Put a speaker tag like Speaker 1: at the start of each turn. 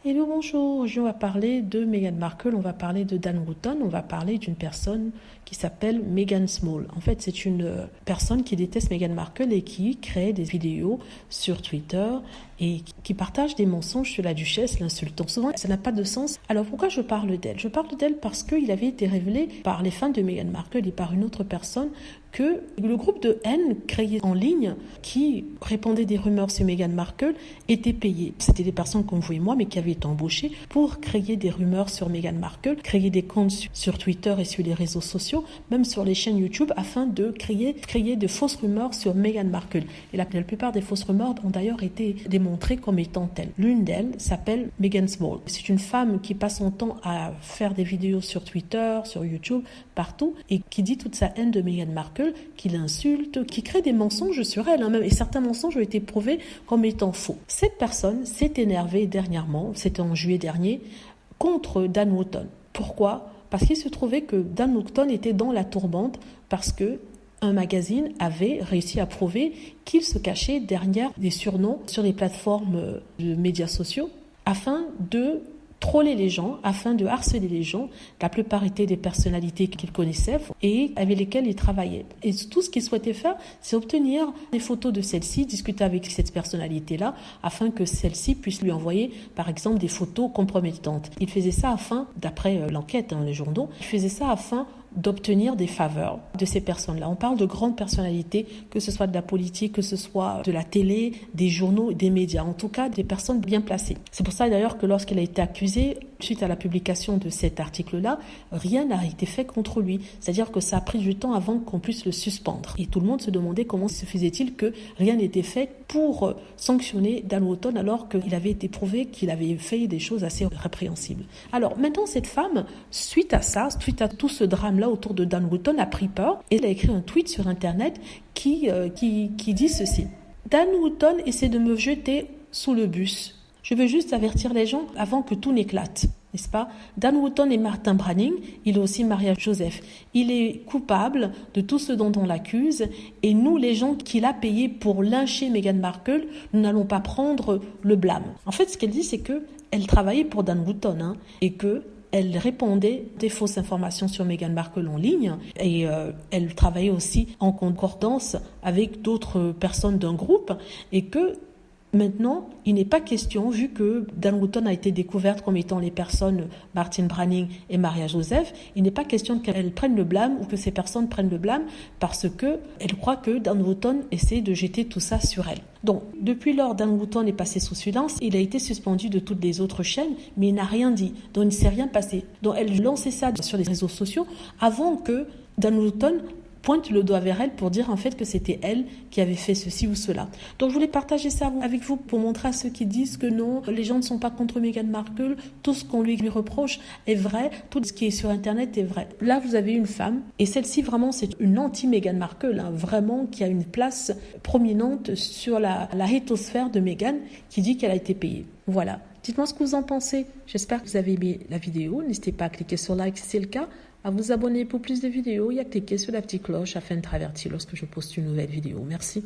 Speaker 1: Hello, bonjour. Aujourd'hui, on va parler de Meghan Markle, on va parler de Dan Wootton, on va parler d'une personne qui s'appelle Megan Small. En fait, c'est une personne qui déteste Meghan Markle et qui crée des vidéos sur Twitter et qui partage des mensonges sur la duchesse, l'insultant. Souvent, ça n'a pas de sens. Alors, pourquoi je parle d'elle? Je parle d'elle parce qu'il avait été révélé par les fans de Meghan Markle et par une autre personne que le groupe de haine créé en ligne qui répandait des rumeurs sur Meghan Markle était payé. C'était des personnes comme vous et moi, mais qui avaient été embauchées pour créer des rumeurs sur Meghan Markle, créer des comptes sur Twitter et sur les réseaux sociaux, même sur les chaînes YouTube, afin de créer de fausses rumeurs sur Meghan Markle. Et la plupart des fausses rumeurs ont d'ailleurs été démontrées comme étant telles. L'une d'elles s'appelle Megan Small. C'est une femme qui passe son temps à faire des vidéos sur Twitter, sur YouTube, partout, et qui dit toute sa haine de Meghan Markle, qui l'insulte, qui crée des mensonges sur elle, même, et certains mensonges ont été prouvés comme étant faux. Cette personne s'est énervée dernièrement, c'était en juillet dernier, contre Dan Wootton. Pourquoi ? Parce qu'il se trouvait que Dan Wootton était dans la tourmente parce que un magazine avait réussi à prouver qu'il se cachait derrière des surnoms sur les plateformes de médias sociaux afin de troller les gens, afin de harceler les gens. La plupart étaient des personnalités qu'il connaissait et avec lesquelles il travaillait. Et tout ce qu'il souhaitait faire, c'est obtenir des photos de celle-ci, discuter avec cette personnalité-là, afin que celle-ci puisse lui envoyer, par exemple, des photos compromettantes. Il faisait ça afin, d'après l'enquête, les journaux, il faisait ça afin d'obtenir des faveurs de ces personnes-là. On parle de grandes personnalités, que ce soit de la politique, que ce soit de la télé, des journaux, des médias, en tout cas des personnes bien placées. C'est pour ça d'ailleurs que lorsqu'il a été accusé, suite à la publication de cet article-là, rien n'a été fait contre lui. C'est-à-dire que ça a pris du temps avant qu'on puisse le suspendre. Et tout le monde se demandait comment se faisait-il que rien n'était fait pour sanctionner Dan Wootton alors qu'il avait été prouvé qu'il avait fait des choses assez répréhensibles. Alors maintenant, cette femme, suite à ça, suite à tout ce drame-là autour de Dan Wootton, a pris peur et elle a écrit un tweet sur Internet qui dit ceci. Dan Wootton essaie de me jeter sous le bus. Je veux juste avertir les gens avant que tout n'éclate, n'est-ce pas? Dan Wootton est Martin Branning, il est aussi Maria Joseph. Il est coupable de tout ce dont on l'accuse et nous, les gens qu'il a payés pour lyncher Meghan Markle, nous n'allons pas prendre le blâme. En fait, ce qu'elle dit, c'est qu'elle travaillait pour Dan Wootton et qu'elle répandait des fausses informations sur Meghan Markle en ligne et elle travaillait aussi en concordance avec d'autres personnes d'un groupe et que maintenant, il n'est pas question, vu que Dan Wootton a été découverte comme étant les personnes Martin Branning et Maria Joseph, il n'est pas question qu'elles prennent le blâme ou que ces personnes prennent le blâme parce qu'elles croient que Dan Wootton essaie de jeter tout ça sur elles. Donc, depuis lors, Dan Wootton est passé sous silence, il a été suspendu de toutes les autres chaînes, mais il n'a rien dit, donc il ne s'est rien passé. Donc, elle lançait ça sur les réseaux sociaux avant que Dan Wootton pointe le doigt vers elle pour dire en fait que c'était elle qui avait fait ceci ou cela. Donc je voulais partager ça avec vous pour montrer à ceux qui disent que non, les gens ne sont pas contre Meghan Markle, tout ce qu'on lui reproche est vrai, tout ce qui est sur Internet est vrai. Là vous avez une femme, et celle-ci vraiment c'est une anti-Meghan Markle, vraiment qui a une place prominente sur la hétosphère de Meghan, qui dit qu'elle a été payée. Voilà. Dites-moi ce que vous en pensez. J'espère que vous avez aimé la vidéo. N'hésitez pas à cliquer sur like si c'est le cas, à vous abonner pour plus de vidéos et à cliquer sur la petite cloche afin d'être averti lorsque je poste une nouvelle vidéo. Merci.